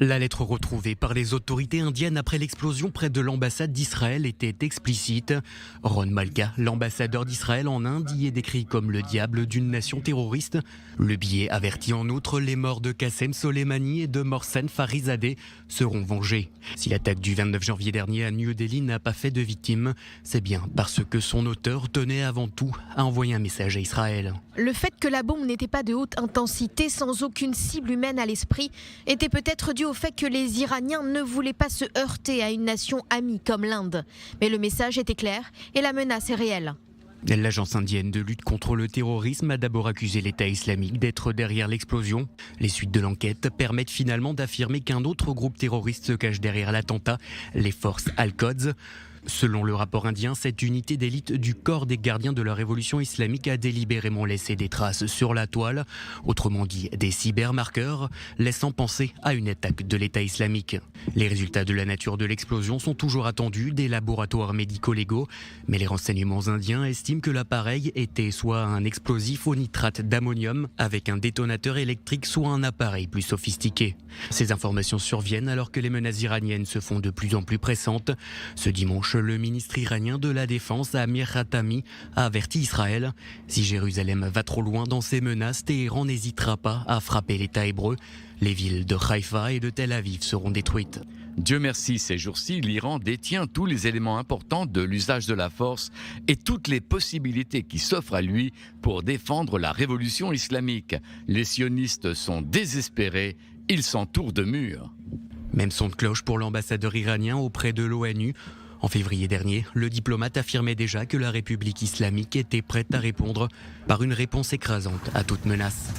La lettre retrouvée par les autorités indiennes après l'explosion près de l'ambassade d'Israël était explicite. Ron Malka, l'ambassadeur d'Israël en Inde, y est décrit comme le diable d'une nation terroriste. Le billet avertit en outre les morts de Qassem Soleimani et de Mohsen Farizadeh seront vengés. Si l'attaque du 29 janvier dernier à New Delhi n'a pas fait de victimes, c'est bien parce que son auteur tenait avant tout à envoyer un message à Israël. Le fait que la bombe n'était pas de haute intensité, sans aucune cible humaine à l'esprit, était peut-être dû au fait que les Iraniens ne voulaient pas se heurter à une nation amie comme l'Inde. Mais le message était clair et la menace est réelle. L'agence indienne de lutte contre le terrorisme a d'abord accusé l'État islamique d'être derrière l'explosion. Les suites de l'enquête permettent finalement d'affirmer qu'un autre groupe terroriste se cache derrière l'attentat, les forces Al-Quds. Selon le rapport indien, cette unité d'élite du corps des gardiens de la révolution islamique a délibérément laissé des traces sur la toile, autrement dit des cybermarqueurs, laissant penser à une attaque de l'État islamique. Les résultats de la nature de l'explosion sont toujours attendus des laboratoires médico-légaux, mais les renseignements indiens estiment que l'appareil était soit un explosif au nitrate d'ammonium avec un détonateur électrique, soit un appareil plus sophistiqué. Ces informations surviennent alors que les menaces iraniennes se font de plus en plus pressantes. Ce dimanche, le ministre iranien de la Défense, Amir Khatami, a averti Israël. Si Jérusalem va trop loin dans ses menaces, Téhéran n'hésitera pas à frapper l'État hébreu. Les villes de Haïfa et de Tel Aviv seront détruites. Dieu merci, ces jours-ci, l'Iran détient tous les éléments importants de l'usage de la force et toutes les possibilités qui s'offrent à lui pour défendre la révolution islamique. Les sionistes sont désespérés, ils s'entourent de murs. Même son de cloche pour l'ambassadeur iranien auprès de l'ONU. En février dernier, le diplomate affirmait déjà que la République islamique était prête à répondre par une réponse écrasante à toute menace.